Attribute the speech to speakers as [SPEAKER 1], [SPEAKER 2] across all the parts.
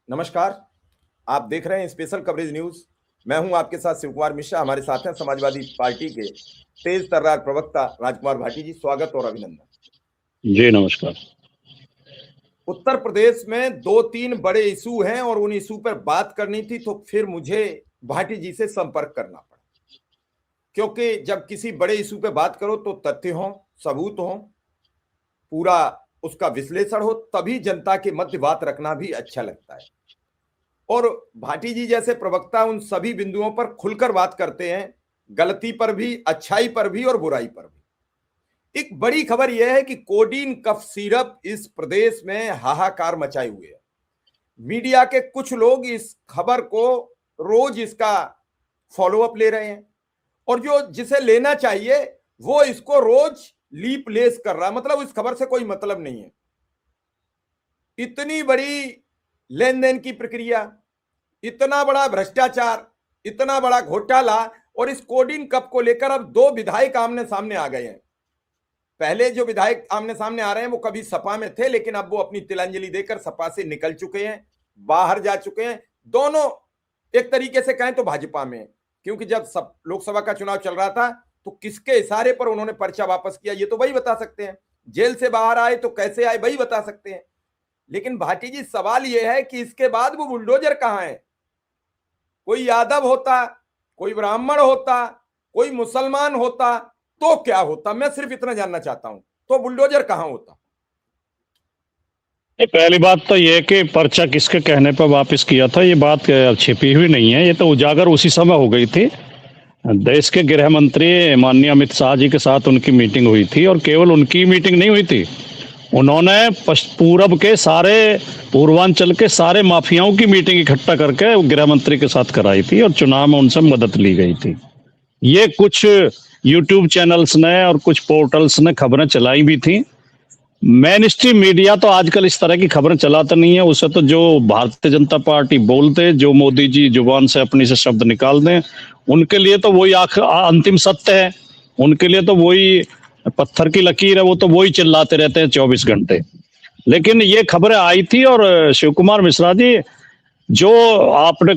[SPEAKER 1] नमस्कार। आप देख रहे हैं स्पेशल कवरेज न्यूज। मैं हूं आपके साथ शिव कुमार मिश्रा। हमारे साथ हैं समाजवादी पार्टी के तेज तर्रार प्रवक्ता राजकुमार भाटी जी। स्वागत और अभिनंदन।
[SPEAKER 2] जी नमस्कार।
[SPEAKER 1] उत्तर प्रदेश में 2-3 बड़े इशू हैं और उन इशू पर बात करनी थी, तो फिर मुझे भाटी जी से संपर्क करना पड़ा, क्योंकि जब किसी बड़े इशू पे बात करो तो तथ्य हो, सबूत हो, पूरा उसका विश्लेषण हो, तभी जनता के मध्य बात रखना भी अच्छा लगता है। और भाटी जी जैसे प्रवक्ता उन सभी बिंदुओं पर खुलकर बात करते हैं, गलती पर भी, अच्छाई पर भी और बुराई पर भी। एक बड़ी खबर यह है कि कोडीन कफ सिरप इस प्रदेश में हाहाकार मचाए हुए है। मीडिया के कुछ लोग इस खबर को रोज इसका फॉलोअप ले रहे हैं, और जो जिसे लेना चाहिए वो इसको रोज लीप लेस कर रहा है। मतलब इस खबर से कोई मतलब नहीं है। इतनी बड़ी लेन देन की प्रक्रिया, इतना बड़ा भ्रष्टाचार, इतना बड़ा घोटाला, और इस कोडीन कप को लेकर अब 2 विधायक आमने सामने आ गए हैं। पहले जो विधायक आमने सामने आ रहे हैं वो कभी सपा में थे, लेकिन अब वो अपनी तिलांजलि देकर सपा से निकल चुके हैं, बाहर जा चुके हैं। दोनों एक तरीके से कहें तो भाजपा में, क्योंकि जब सब लोकसभा का चुनाव चल रहा था तो किसके इशारे पर उन्होंने पर्चा वापस किया ये तो वही बता सकते हैं। जेल से बाहर आए तो कैसे आए वही बता सकते हैं। लेकिन भाटी जी, सवाल यह है कि इसके बाद वो बुलडोजर कहां है? कोई यादव होता, कोई ब्राह्मण होता, कोई मुसलमान होता तो क्या होता? मैं सिर्फ इतना जानना चाहता हूं, तो बुलडोजर कहां होता?
[SPEAKER 2] पहली बात तो ये कि पर्चा किसके कहने पर वापस किया था, ये बात छिपी हुई नहीं है, ये तो उजागर उसी समय हो गई थी। देश के गृह मंत्री माननीय अमित शाह जी के साथ उनकी मीटिंग हुई थी, और केवल उनकी मीटिंग नहीं हुई थी, उन्होंने पूरब के सारे, पूर्वांचल के सारे माफियाओं की मीटिंग इकट्ठा करके गृह मंत्री के साथ कराई थी, और चुनाव में उनसे मदद ली गई थी। ये कुछ यूट्यूब चैनल्स ने और कुछ पोर्टल्स ने खबरें चलाई भी थी। मेन स्ट्रीम मीडिया तो आजकल इस तरह की खबरें चलाता नहीं है। उसे तो जो भारतीय जनता पार्टी बोलते, जो मोदी जी जुबान से अपनी से शब्द निकाल दें, उनके लिए तो वही अंतिम सत्य है। उनके लिए तो वही पत्थर की लकीर है, वो तो वही चिल्लाते रहते हैं 24 घंटे। लेकिन ये खबरें आई थी। और शिव कुमार मिश्रा जी, जो आपने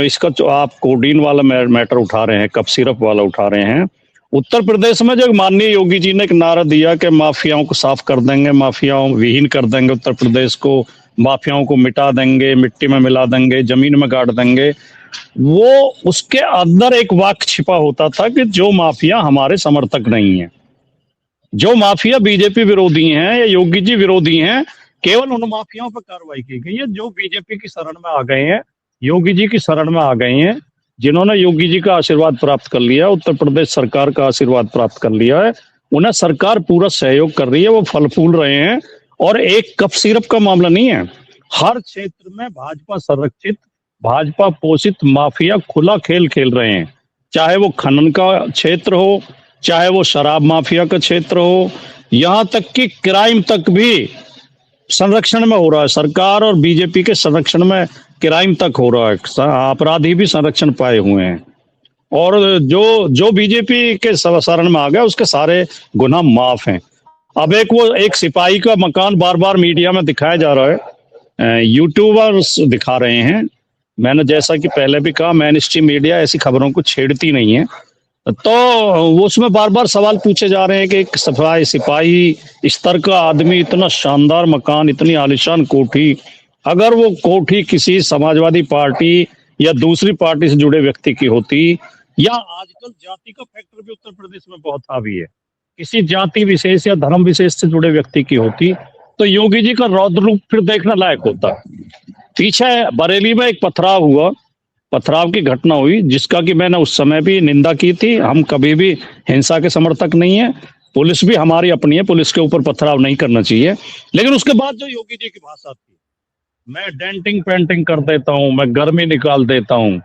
[SPEAKER 2] इसका जो आप कोडीन वाला मैटर उठा रहे हैं, कफ सिरप वाला उठा रहे हैं, उत्तर प्रदेश में जो माननीय योगी जी ने एक नारा दिया कि माफियाओं को साफ कर देंगे, माफियाओं विहीन कर देंगे उत्तर प्रदेश को, माफियाओं को मिटा देंगे, मिट्टी में मिला देंगे, जमीन में गाड़ देंगे, वो उसके अंदर एक वाक्य छिपा होता था कि जो माफिया हमारे समर्थक नहीं है, जो माफिया बीजेपी विरोधी हैं या योगी जी विरोधी हैं, केवल उन माफियाओं पर कार्रवाई की गई है जो बीजेपी की शरण में आ गए हैं, योगी जी की शरण में आ गए हैं, जिन्होंने योगी जी का आशीर्वाद प्राप्त कर लिया, उत्तर प्रदेश सरकार का आशीर्वाद प्राप्त कर लिया है। उन्हें सरकार पूरा सहयोग कर रही है, वो फल फूल रहे हैं। और एक कप सिरप का मामला नहीं है, हर क्षेत्र में भाजपा संरक्षित, भाजपा पोषित माफिया खुला खेल खेल रहे हैं। चाहे वो खनन का क्षेत्र हो, चाहे वो शराब माफिया का क्षेत्र हो, यहां तक कि क्राइम तक भी संरक्षण में हो रहा है। सरकार और बीजेपी के संरक्षण में क्राइम तक हो रहा है, अपराधी भी संरक्षण पाए हुए हैं। और जो जो बीजेपी के शरण में आ गया उसके सारे गुनाह माफ हैं। अब एक सिपाही का मकान बार बार मीडिया में दिखाया जा रहा है, यूट्यूबर्स दिखा रहे हैं। मैंने जैसा कि पहले भी कहा, मेन स्ट्रीम मीडिया ऐसी खबरों को छेड़ती नहीं है, तो वो उसमें बार बार सवाल पूछे जा रहे हैं कि एक सिपाही स्तर का आदमी, इतना शानदार मकान, इतनी आलीशान कोठी, अगर वो कोठी किसी समाजवादी पार्टी या दूसरी पार्टी से जुड़े व्यक्ति की होती, या आजकल जाति का फैक्टर भी उत्तर प्रदेश में बहुत हावी है, किसी जाति विशेष या धर्म विशेष से जुड़े व्यक्ति की होती, तो योगी जी का रौद्र रूप फिर देखने लायक होता। पीछे बरेली में एक पथराव की घटना हुई, जिसका कि मैंने उस समय भी निंदा की थी। हम कभी भी हिंसा के समर्थक नहीं है, पुलिस भी हमारी अपनी है, पुलिस के ऊपर पथराव नहीं करना चाहिए। लेकिन उसके बाद जो योगी जी की भाषा थी, मैं डेंटिंग पेंटिंग कर देता हूं, मैं गर्मी निकाल देता हूं,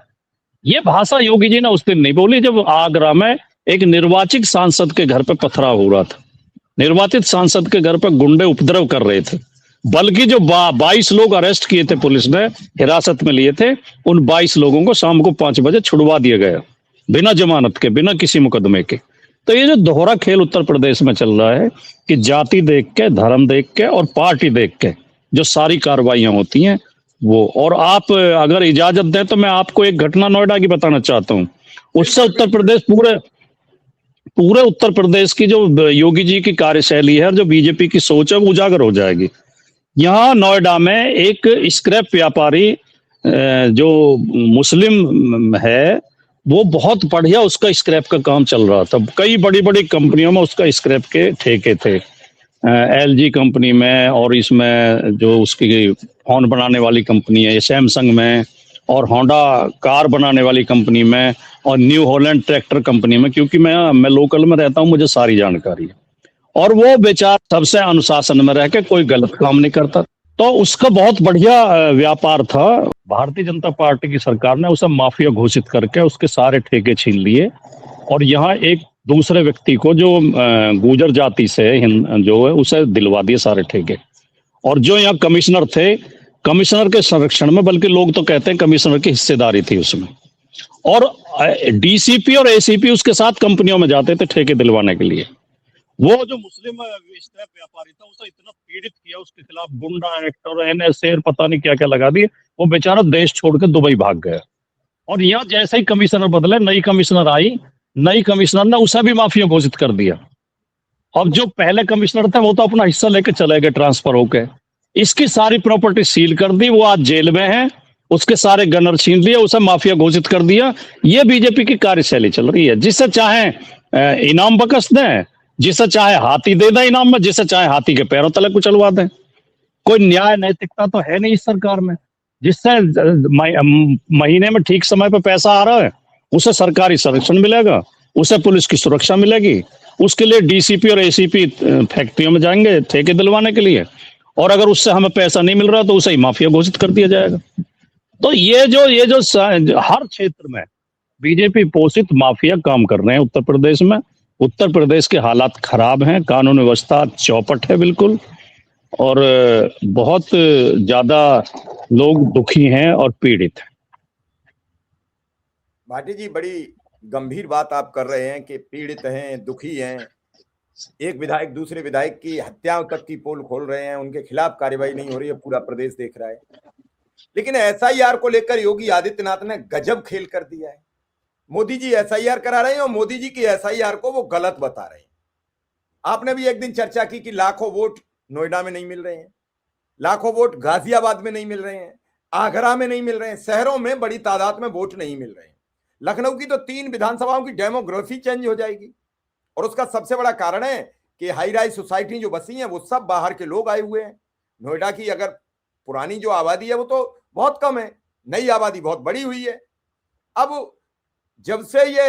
[SPEAKER 2] ये भाषा योगी जी ने उस दिन नहीं बोली जब आगरा में एक निर्वाचित सांसद के घर पे पथराव हो रहा था। निर्वाचित सांसद के घर पे गुंडे उपद्रव कर रहे थे, बल्कि जो 22 लोग अरेस्ट किए थे, पुलिस ने हिरासत में लिए थे, उन 22 लोगों को शाम को 5 बजे छुड़वा दिया गया, बिना जमानत के, बिना किसी मुकदमे के। तो ये जो दोहरा खेल उत्तर प्रदेश में चल रहा है कि जाति देख के, धर्म देख के और पार्टी देख के जो सारी कार्रवाइयां होती हैं, वो। और आप अगर इजाजत दें तो मैं आपको एक घटना नोएडा की बताना चाहता हूँ। उससे उत्तर प्रदेश पूरे पूरे उत्तर प्रदेश की जो योगी जी की कार्यशैली है और जो बीजेपी की सोच है वो उजागर हो जाएगी। यहाँ नोएडा में एक स्क्रैप व्यापारी जो मुस्लिम है, वो बहुत बढ़िया उसका स्क्रैप का काम चल रहा था। कई बड़ी बड़ी कंपनियों में उसका स्क्रैप के ठेके थे, एलजी कंपनी में, और इसमें जो उसकी फोन बनाने वाली कंपनी है सैमसंग में, और होंडा कार बनाने वाली कंपनी में, और न्यू हॉलैंड ट्रैक्टर कंपनी में। क्योंकि मैं लोकल में रहता हूँ, मुझे सारी जानकारी है। और वो बेचारा सबसे अनुशासन में रह के कोई गलत काम नहीं करता, तो उसका बहुत बढ़िया व्यापार था। भारतीय जनता पार्टी की सरकार ने उसे माफिया घोषित करके उसके सारे ठेके छीन लिए, और यहाँ एक दूसरे व्यक्ति को जो गुर्जर जाति से जो है उसे दिलवा दिए सारे ठेके। और जो यहाँ कमिश्नर थे, कमिश्नर के संरक्षण में, बल्कि लोग तो कहते हैं कमिश्नर की हिस्सेदारी थी उसमें। और डीसीपी और एसीपी उसके साथ कंपनियों में जाते थे ठेके दिलवाने के लिए। वो जो मुस्लिम स्क्रैप व्यापारी था उसे इतना पीड़ित किया, उसके खिलाफ गुंडा एक्ट और एनएसए पता नहीं क्या क्या लगा दिए। वो बेचारा देश छोड़ के दुबई भाग गया। और यहाँ जैसे ही कमिश्नर बदले, नई कमिश्नर आई, नई कमिश्नर ने उसे भी माफिया घोषित कर दिया। अब जो पहले कमिश्नर थे वो तो अपना हिस्सा लेके चले गए ट्रांसफर होके। इसकी सारी प्रॉपर्टी सील कर दी, वो आज जेल में है, उसके सारे गनर छीन लिए, उसे माफिया घोषित कर दिया। ये बीजेपी की कार्यशैली चल रही है। जिसे चाहे इनाम बकस दें, जिसे चाहे हाथी दे दें इनाम में, जिसे चाहे हाथी के पैरों तले कुचलवा दें। कोई न्याय नैतिकता तो है नहीं इस सरकार में। जिससे महीने में ठीक समय पे पैसा आ रहा है उसे सरकारी संरक्षण मिलेगा, उसे पुलिस की सुरक्षा मिलेगी, उसके लिए डीसीपी और एसीपी फैक्ट्रियों में जाएंगे ठेके दिलवाने के लिए, और अगर उससे हमें पैसा नहीं मिल रहा तो उसे ही माफिया घोषित कर दिया जाएगा। तो ये जो हर क्षेत्र में बीजेपी पोषित माफिया काम कर रहे हैं उत्तर प्रदेश में। उत्तर प्रदेश के हालात खराब हैं, कानून व्यवस्था चौपट है बिल्कुल, और बहुत ज्यादा लोग दुखी हैं और पीड़ित हैं।
[SPEAKER 1] भाटी जी, बड़ी गंभीर बात आप कर रहे हैं कि पीड़ित हैं, दुखी हैं। एक विधायक दूसरे विधायक की हत्याओं तक की पोल खोल रहे हैं, उनके खिलाफ कार्रवाई नहीं हो रही है, पूरा प्रदेश देख रहा है। लेकिन एसआईआर को लेकर योगी आदित्यनाथ ने गजब खेल कर दिया है। मोदी जी एसआईआर करा रहे हैं और मोदी जी की एसआईआर को वो गलत बता रहे हैं। आपने भी एक दिन चर्चा की कि लाखों वोट नोएडा में नहीं मिल रहे हैं, लाखों वोट गाजियाबाद में नहीं मिल रहे हैं, आगरा में नहीं मिल रहे हैं, शहरों में बड़ी तादाद में वोट नहीं मिल रहे हैं। लखनऊ की तो 3 विधानसभाओं की डेमोग्राफी चेंज हो जाएगी। और उसका सबसे बड़ा कारण है कि हाई राइज सोसाइटी जो बसी हैं वो सब बाहर के लोग आए हुए हैं। नोएडा की अगर पुरानी जो आबादी है वो तो बहुत कम है, नई आबादी बहुत बड़ी हुई है। अब जब से ये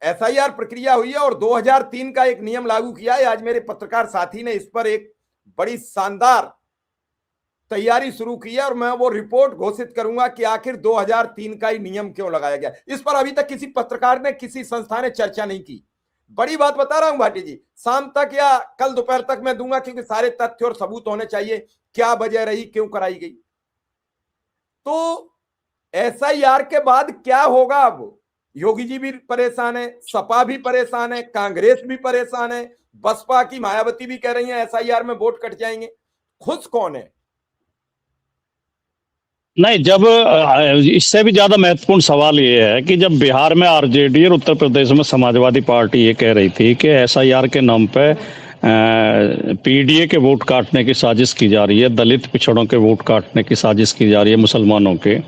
[SPEAKER 1] एसआईआर प्रक्रिया हुई है और 2003 का एक नियम लागू किया है, आज मेरे पत्रकार साथी ने इस पर एक बड़ी शानदार तैयारी शुरू की है और मैं वो रिपोर्ट घोषित करूंगा कि आखिर 2003 का ही नियम क्यों लगाया गया। इस पर अभी तक किसी पत्रकार ने, किसी संस्था ने चर्चा नहीं की। बड़ी बात बता रहा हूं भाटी जी, शाम तक या कल दोपहर तक मैं दूंगा, क्योंकि सारे तथ्य और सबूत होने चाहिए, क्या वजह रही, क्यों कराई गई। तो एसआईआर के बाद क्या होगा? अब योगी जी भी परेशान है, सपा भी परेशान है, कांग्रेस भी परेशान है, बसपा की मायावती भी कह रही है एसआईआर में वोट कट जाएंगे। खुश कौन है?
[SPEAKER 2] नहीं, जब इससे भी ज्यादा महत्वपूर्ण सवाल ये है कि जब बिहार में आरजेडी और उत्तर प्रदेश में समाजवादी पार्टी ये कह रही थी कि एसआईआर के नाम पे पीडीए के वोट काटने की साजिश की जा रही है, दलित पिछड़ों के वोट काटने की साजिश की जा रही है, मुसलमानों के,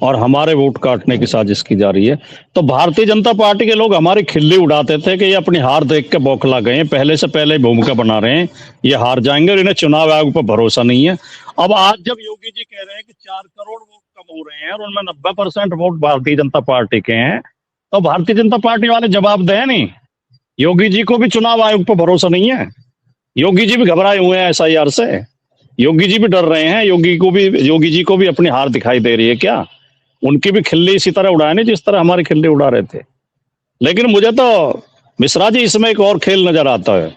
[SPEAKER 2] और हमारे वोट काटने की साजिश की जा रही है, तो भारतीय जनता पार्टी के लोग हमारी खिल्ली उड़ाते थे कि ये अपनी हार देख के बौखला गए हैं, पहले से पहले भूमिका बना रहे हैं, ये हार जाएंगे और इन्हें चुनाव आयोग पर भरोसा नहीं है। अब आज जब योगी जी कह रहे हैं कि 4 करोड़ वोट कम हो रहे हैं और उनमें 90% वोट भारतीय जनता पार्टी के हैं, तो भारतीय जनता पार्टी वाले जवाब दें नहीं। योगी जी को भी चुनाव आयोग पर भरोसा नहीं है, योगी जी भी घबराए हुए हैं एसआईआर से, योगी जी भी डर रहे हैं, योगी जी को भी अपनी हार दिखाई दे रही है क्या? उनकी भी खिल्ली इसी तरह उड़ाए नहीं जिस तरह हमारी खिल्ली उड़ा रहे थे। लेकिन मुझे तो मिश्रा जी इसमें एक और खेल नजर आता है।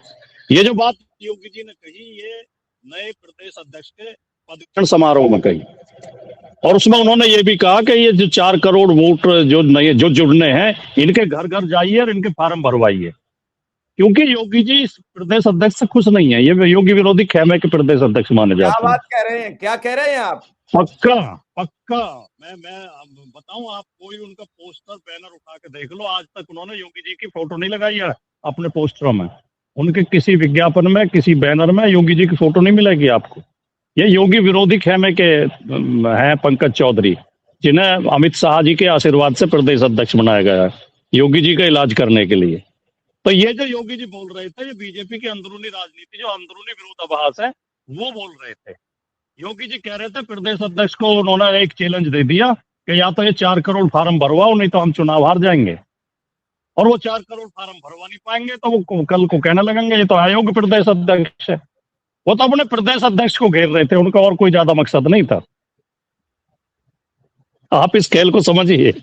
[SPEAKER 2] ये जो बात योगी जी ने कही, ये नए प्रदेश अध्यक्ष के पदग्रहण समारोह में कही, और उसमें उन्होंने ये भी कहा कि ये जो 4 करोड़ वोट जो नए जो जुड़ने हैं, इनके घर घर जाइए और इनके फार्म भरवाइए, क्योंकि योगी जी इस प्रदेश अध्यक्ष से खुश नहीं है। ये योगी विरोधी खेमे के प्रदेश अध्यक्ष माने जाते हैं।
[SPEAKER 1] क्या बात कह रहे हैं, क्या कह रहे हैं आप?
[SPEAKER 2] पक्का पक्का। मैं अब बताऊं, आप कोई उनका पोस्टर बैनर उठा के देख लो, आज तक उन्होंने योगी जी की फोटो नहीं लगाई है अपने पोस्टरों में। उनके किसी विज्ञापन में, किसी बैनर में योगी जी की फोटो नहीं मिलेगी आपको। ये योगी विरोधी खेमे के हैं पंकज चौधरी, जिन्हें अमित शाह जी के आशीर्वाद से प्रदेश अध्यक्ष बनाया गया है योगी जी का इलाज करने के लिए। तो ये जो योगी जी बोल रहे थे, ये बीजेपी की अंदरूनी राजनीति, जो अंदरूनी विरोधाभास है, वो बोल रहे थे। योगी जी कह रहे थे, प्रदेश अध्यक्ष को उन्होंने एक चैलेंज दे दिया कि या तो ये 4 करोड़ फार्म भरवाओ, नहीं तो हम चुनाव हार जाएंगे। और वो 4 करोड़ फार्म भरवा नहीं पाएंगे तो वो कल को कहने लगेंगे ये तो आयोग प्रदेश अध्यक्ष है। वो तो अपने प्रदेश अध्यक्ष को घेर रहे थे, उनका और कोई ज्यादा मकसद नहीं था। आप इस खेल को समझिए।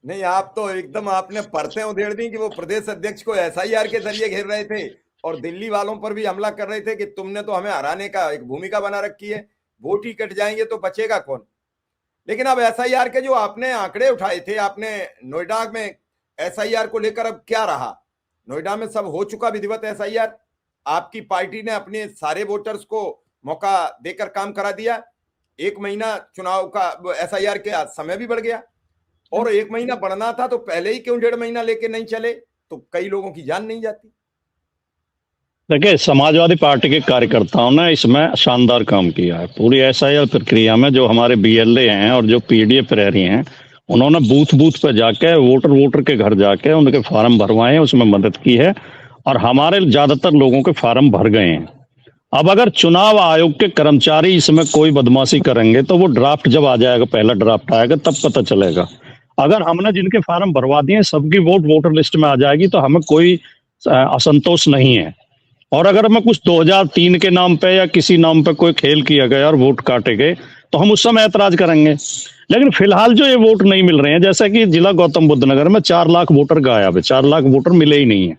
[SPEAKER 1] नहीं, आप तो एकदम आपने परतें उधेड़ दी कि वो प्रदेश अध्यक्ष को एसआईआर के जरिए घेर रहे थे और दिल्ली वालों पर भी हमला कर रहे थे कि तुमने तो हमें हराने का एक भूमिका बना रखी है, वोट ही कट जाएंगे तो बचेगा कौन। लेकिन अब एसआईआर के जो आपने आंकड़े उठाए थे, आपने नोएडा में एसआईआर को लेकर अब क्या रहा? नोएडा में सब हो चुका विधिवत एसआईआर, आपकी पार्टी ने अपने सारे वोटर्स को मौका देकर काम करा दिया। 1 महीना चुनाव का एसआईआर के समय भी बढ़ गया, और 1 महीना बढ़ना था तो पहले ही क्यों 1.5 महीना लेके नहीं चले, तो कई लोगों की जान नहीं जाती।
[SPEAKER 2] देखिए, समाजवादी पार्टी के कार्यकर्ताओं ने इसमें शानदार काम किया है। पूरी एसआईआर प्रक्रिया में जो हमारे बीएलए हैं और जो पीडीए प्रहरी हैं, उन्होंने बूथ बूथ पे जाके वोटर के घर जाके उनके फार्म भरवाए, उसमें मदद की है और हमारे ज्यादातर लोगों के फार्म भर गए हैं। अब अगर चुनाव आयोग के कर्मचारी इसमें कोई बदमाशी करेंगे तो वो ड्राफ्ट जब आ जाएगा, पहला ड्राफ्ट आएगा, तब पता चलेगा। अगर हमने जिनके फार्म भरवा दिए सबकी वोट वोटर लिस्ट में आ जाएगी तो हमें कोई असंतोष नहीं है। और अगर हमें कुछ 2003 के नाम पे या किसी नाम पे कोई खेल किया गया और वोट काटे गए तो हम उस समय ऐतराज करेंगे। लेकिन फिलहाल जो ये वोट नहीं मिल रहे हैं, जैसा कि जिला गौतम बुद्ध नगर में 4 लाख वोटर गायब है, 4 लाख वोटर मिले ही नहीं है,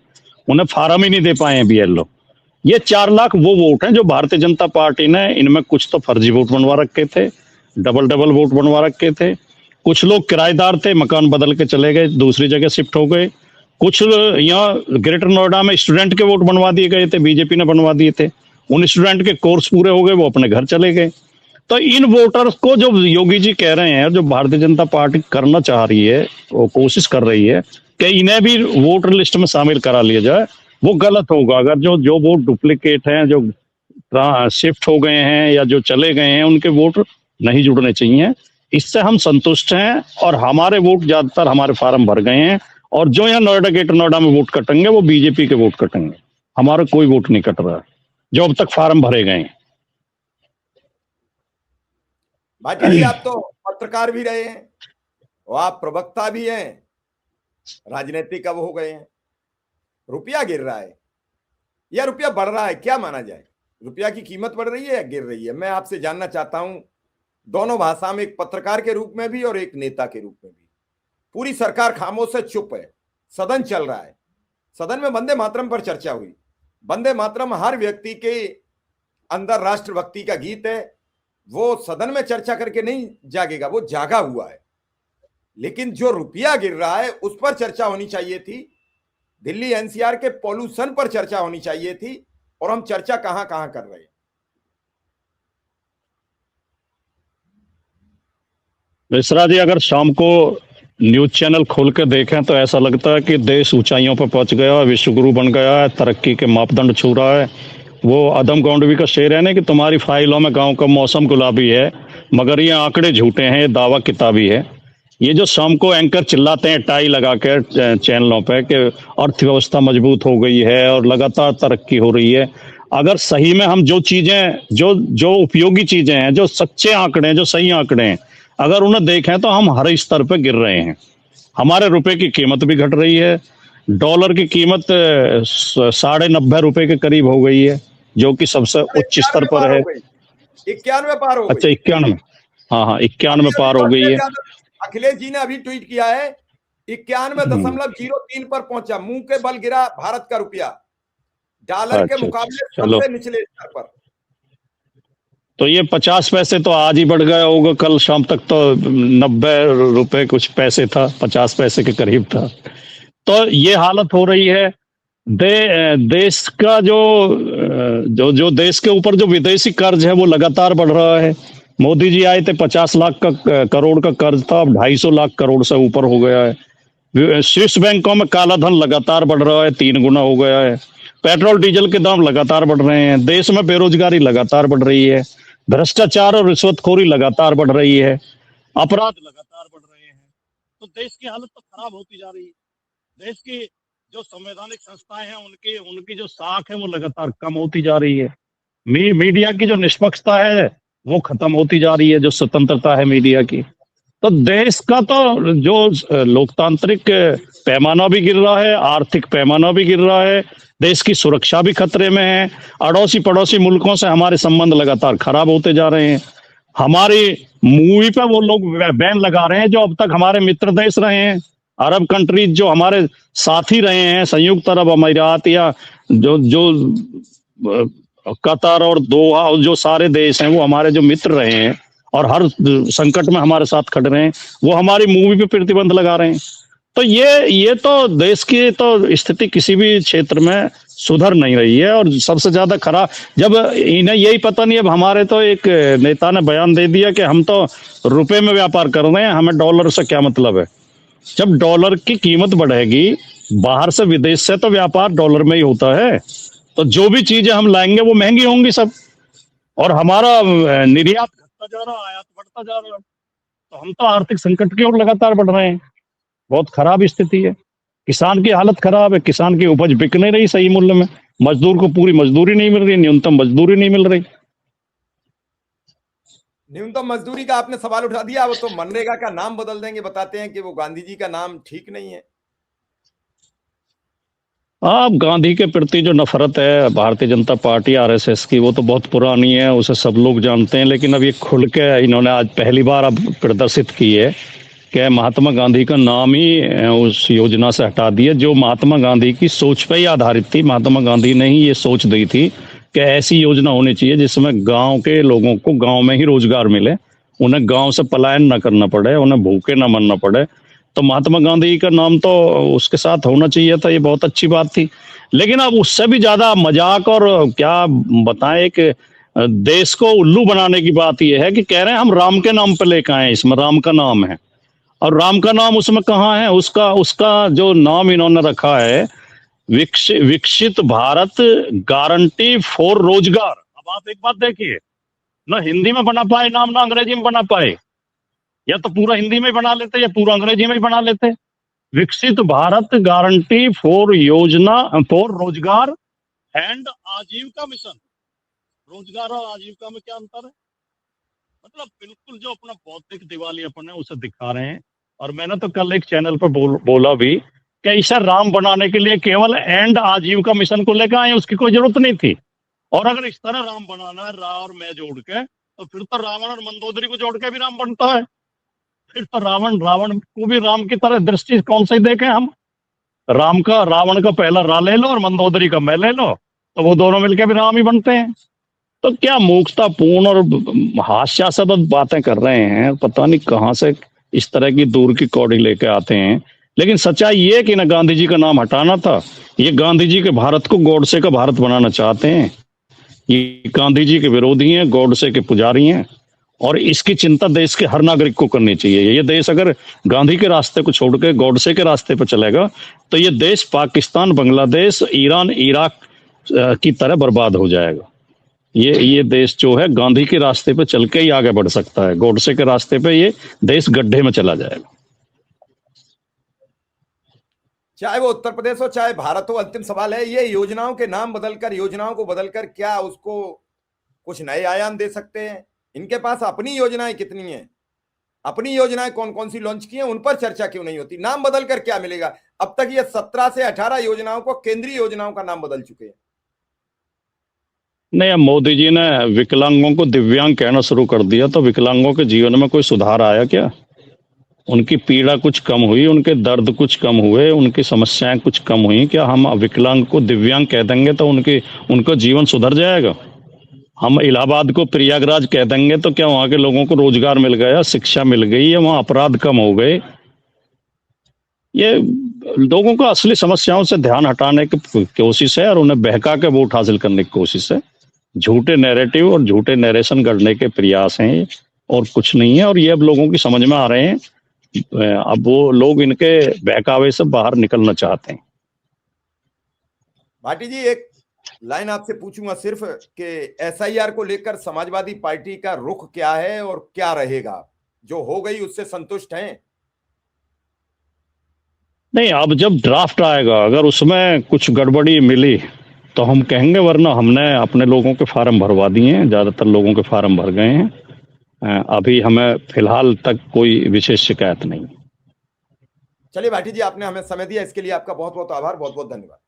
[SPEAKER 2] उन्हें फार्म ही नहीं दे पाए हैं बीएलओ। ये 4 लाख वो वोट हैं जो भारतीय जनता पार्टी ने, इनमें कुछ तो फर्जी वोट बनवा रखे थे, डबल वोट बनवा रखे थे, कुछ लोग किराएदार थे, मकान बदल के चले गए, दूसरी जगह शिफ्ट हो गए, कुछ यहाँ ग्रेटर नोएडा में स्टूडेंट के वोट बनवा दिए गए थे, बीजेपी ने बनवा दिए थे, उन स्टूडेंट के कोर्स पूरे हो गए, वो अपने घर चले गए। तो इन वोटर्स को जो योगी जी कह रहे हैं, जो भारतीय जनता पार्टी करना चाह रही है, वो कोशिश कर रही है कि इन्हें भी वोटर लिस्ट में शामिल करा लिया जाए, वो गलत होगा। अगर जो वोट डुप्लीकेट हैं, जो शिफ्ट हो गए हैं या जो चले गए हैं, उनके वोट नहीं जुड़ने चाहिए। इससे हम संतुष्ट हैं और हमारे वोट ज्यादातर, हमारे फार्म भर गए हैं। और जो यहाँ नोएडा ग्रेटर नोएडा में वोट कटेंगे वो बीजेपी के वोट कटेंगे, हमारा कोई वोट नहीं कट रहा है जो अब तक फार्म भरे गए हैं।
[SPEAKER 1] भाटी जी, आप तो पत्रकार भी रहे हैं और आप प्रवक्ता भी हैं, राजनीतिक अब हो गए हैं। रुपया गिर रहा है या रुपया बढ़ रहा है, क्या माना जाए? रुपया की कीमत बढ़ रही है या गिर रही है? मैं आपसे जानना चाहता हूं, दोनों भाषा में, एक पत्रकार के रूप में भी और एक नेता के रूप में भी। पूरी सरकार खामोश है, चुप है, सदन चल रहा है, सदन में वंदे मातरम पर चर्चा हुई। वंदे मातरम हर व्यक्ति के अंदर राष्ट्रभक्ति का गीत है, वो सदन में चर्चा करके नहीं जागेगा, वो जागा हुआ है। लेकिन जो रुपया गिर रहा है उस पर चर्चा होनी चाहिए थी, दिल्ली एनसीआर के पॉल्यूशन पर चर्चा होनी चाहिए थी, और हम चर्चा कहां कहां कर रहे हैं।
[SPEAKER 2] मिश्रा जी, अगर शाम को न्यूज चैनल खोल के देखें तो ऐसा लगता है कि देश ऊंचाइयों पर पहुंच गया है, विश्वगुरु बन गया है, तरक्की के मापदंड छू रहा है। वो अदम गौंडवी का शेर है ना कि तुम्हारी फाइलों में गांव का मौसम गुलाबी है, मगर ये आंकड़े झूठे हैं, ये दावा किताबी है। ये जो शाम को एंकर चिल्लाते हैं टाई लगा के चैनलों पे कि अर्थव्यवस्था मजबूत हो गई है और लगातार तरक्की हो रही है, अगर सही में हम जो चीजें, जो उपयोगी चीजें हैं, जो सच्चे आंकड़े हैं, जो सही आंकड़े हैं, अगर उन्हें देखें तो हम हर स्तर पे गिर रहे हैं। हमारे रुपए की कीमत भी घट रही है, डॉलर की कीमत 90.5 रुपए के करीब हो गई है, जो कि सबसे उच्च स्तर पर है।
[SPEAKER 1] 91 पार हो गई।
[SPEAKER 2] अच्छा, 91, हाँ 91 पार हो गई है।
[SPEAKER 1] अखिलेश जी ने अभी ट्वीट किया है 91.03 पर पहुंचा, मुंह के बल गिरा भारत का रुपया, डॉलर के मुकाबले सबसे निचले स्तर पर।
[SPEAKER 2] तो ये 50 पैसे तो आज ही बढ़ गया होगा, कल शाम तक तो 90 रुपए कुछ पैसे था, 50 पैसे के करीब था। तो ये हालत हो रही है। देश का जो देश के ऊपर जो विदेशी कर्ज है वो लगातार बढ़ रहा है। मोदी जी आए थे 50 लाख का करोड़ का कर्ज था, अब 250 लाख करोड़ से ऊपर हो गया है। स्विस बैंकों में काला धन लगातार बढ़ रहा है, 3 गुना हो गया है। पेट्रोल डीजल के दाम लगातार बढ़ रहे हैं, देश में बेरोजगारी लगातार बढ़ रही है, भ्रष्टाचार और रिश्वतखोरी लगातार बढ़ रही है, अपराध लगातार बढ़ रहे हैं। तो देश की हालत तो खराब होती जा रही है। देश की जो संवैधानिक संस्थाएं हैं उनकी उनकी जो साख है वो लगातार कम होती जा रही है। मीडिया की जो निष्पक्षता है वो खत्म होती जा रही है, जो स्वतंत्रता है मीडिया की। तो देश का तो जो लोकतांत्रिक पैमाना भी गिर रहा है, आर्थिक पैमाना भी गिर रहा है, देश की सुरक्षा भी खतरे में है। अड़ोसी पड़ोसी मुल्कों से हमारे संबंध लगातार खराब होते जा रहे हैं। हमारी मूवी पे वो लोग बैन लगा रहे हैं जो अब तक हमारे मित्र देश रहे हैं, अरब कंट्रीज जो हमारे साथी रहे हैं, संयुक्त अरब अमीरात या जो जो कतर और दोहा और जो सारे देश हैं वो हमारे जो मित्र रहे हैं और हर संकट में हमारे साथ खड़े रहे हैं, वो हमारी मूवी पे प्रतिबंध लगा रहे हैं। तो ये तो देश की तो स्थिति किसी भी क्षेत्र में सुधर नहीं रही है। और सबसे ज्यादा खराब, जब इन्हें यही पता नहीं, अब हमारे तो एक नेता ने बयान दे दिया कि हम तो रुपए में व्यापार कर रहे हैं, हमें डॉलर से क्या मतलब है। जब डॉलर की कीमत बढ़ेगी, बाहर से विदेश से तो व्यापार डॉलर में ही होता है, तो जो भी चीजें हम लाएंगे वो महंगी होंगी सब, और हमारा निर्यात घटता जा रहा है, आयात बढ़ता जा रहा है। तो हम तो आर्थिक संकट की ओर लगातार बढ़ रहे हैं। बहुत खराब स्थिति है, किसान की हालत खराब है, किसान की उपज बिक नहीं रही सही मूल्य में, मजदूर को पूरी मजदूरी नहीं मिल रही, न्यूनतम मजदूरी नहीं मिल रही।
[SPEAKER 1] न्यूनतम मजदूरी का आपने सवाल उठा दिया, वो तो मनरेगा का नाम बदल देंगे, बताते हैं कि वो गांधी जी का नाम ठीक नहीं है।
[SPEAKER 2] आप गांधी के प्रति जो नफरत है भारतीय जनता पार्टी आरएसएस की, वो तो बहुत पुरानी है, उसे सब लोग जानते हैं। लेकिन अब ये खुल के इन्होंने आज पहली बार अब प्रदर्शित की है कि महात्मा गांधी का नाम ही उस योजना से हटा दिया, जो महात्मा गांधी की सोच पे ही आधारित थी। महात्मा गांधी ने ही ये सोच दी थी कि ऐसी योजना होनी चाहिए जिसमें गांव के लोगों को गांव में ही रोजगार मिले, उन्हें गांव से पलायन न करना पड़े, उन्हें भूखे न मरना पड़े। तो महात्मा गांधी का नाम तो उसके साथ होना चाहिए था, ये बहुत अच्छी बात थी। लेकिन अब उससे भी ज्यादा मजाक और क्या बताएं कि देश को उल्लू बनाने की बात यह है कि कह रहे हैं हम राम के नाम पे लेकर आए, इसमें राम का नाम है, और राम का नाम उसमें कहाँ है। उसका उसका जो नाम इन्होंने रखा है विकसित भारत गारंटी फॉर रोजगार। अब आप एक बात देखिए, ना हिंदी में बना पाए नाम, ना अंग्रेजी में बना पाए, या तो पूरा हिंदी में बना लेते या पूरा अंग्रेजी में ही बना लेते। विकसित भारत गारंटी फॉर योजना फॉर रोजगार एंड आजीविका मिशन। रोजगार और आजीविका में क्या अंतर है? मतलब बिल्कुल जो अपना बौद्धिक दिवालियापन है उसे दिखा रहे हैं। और मैंने तो कल एक चैनल पर बोला भी कि इसे राम बनाने के लिए केवल एंड आजीविका मिशन को लेकर आए, उसकी कोई जरूरत नहीं थी। और अगर इस तरह राम बनाना है, रा और मैं जोड़ के, तो फिर तो रावण और मंदोदरी को जोड़ के भी राम बनता है। फिर तो रावण को भी राम की तरह दृष्टि कौन सी देखें हम? रावण का पहला रा ले लो और मंदोदरी का मैं ले लो, तो वो दोनों मिलकर भी राम ही बनते हैं। तो क्या मूर्खतापूर्ण और हास्यास्पद बातें कर रहे हैं, पता नहीं कहां से इस तरह की दूर की कौड़ी लेके आते हैं। लेकिन सच्चाई ये कि ना गांधी जी का नाम हटाना था, ये गांधी जी के भारत को गॉडसे का भारत बनाना चाहते हैं। ये गांधी जी के विरोधी हैं, गॉडसे के पुजारी हैं, और इसकी चिंता देश के हर नागरिक को करनी चाहिए। ये देश अगर गांधी के रास्ते को छोड़ के गॉडसे के रास्ते पर चलेगा तो ये देश पाकिस्तान, बांग्लादेश, ईरान, इराक की तरह बर्बाद हो जाएगा। ये देश जो है गांधी के रास्ते पे चल के ही आगे बढ़ सकता है, गॉडसे के रास्ते पे ये देश गड्ढे में चला जाएगा।
[SPEAKER 1] चाहे वो उत्तर प्रदेश हो चाहे भारत हो, अंतिम सवाल है, ये योजनाओं के नाम बदलकर, योजनाओं को बदलकर क्या उसको कुछ नए आयाम दे सकते हैं? इनके पास अपनी योजनाएं कितनी हैं, अपनी योजनाएं कौन कौन सी लॉन्च की हैं, उन पर चर्चा क्यों नहीं होती? नाम बदलकर क्या मिलेगा? अब तक ये 17 से 18 योजनाओं को केंद्रीय योजनाओं का नाम बदल चुके हैं।
[SPEAKER 2] नहीं, अब मोदी जी ने विकलांगों को दिव्यांग कहना शुरू कर दिया, तो विकलांगों के जीवन में कोई सुधार आया क्या? उनकी पीड़ा कुछ कम हुई, उनके दर्द कुछ कम हुए, उनकी समस्याएं कुछ कम हुई क्या? हम विकलांग को दिव्यांग कह देंगे तो उनका जीवन सुधर जाएगा? हम इलाहाबाद को प्रयागराज कह देंगे तो क्या वहां के लोगों को रोजगार मिल गया, शिक्षा मिल गई, या वहां अपराध कम हो गए? ये लोगों को असली समस्याओं से ध्यान हटाने की कोशिश है और उन्हें बहका के वोट हासिल करने की कोशिश है। झूठे नैरेटिव और झूठे नरेशन गढ़ने के प्रयास हैं। और कुछ नहीं है। और ये अब लोगों की समझ में आ रहे हैं, अब वो लोग इनके बहकावे से बाहर निकलना चाहते हैं।
[SPEAKER 1] भाटी जी, एक लाइन आपसे पूछूंगा सिर्फ कि एसआईआर को लेकर समाजवादी पार्टी का रुख क्या है और क्या रहेगा? जो हो गई उससे संतुष्ट हैं?
[SPEAKER 2] नहीं, अब जब ड्राफ्ट आएगा अगर उसमें कुछ गड़बड़ी मिली तो हम कहेंगे, वरना हमने अपने लोगों के फार्म भरवा दिए हैं, ज़्यादातर लोगों के फार्म भर गए हैं। अभी हमें फिलहाल तक कोई विशेष शिकायत नहीं।
[SPEAKER 1] चलिए भाटी जी, आपने हमें समय दिया, इसके लिए आपका बहुत बहुत आभार, बहुत बहुत धन्यवाद।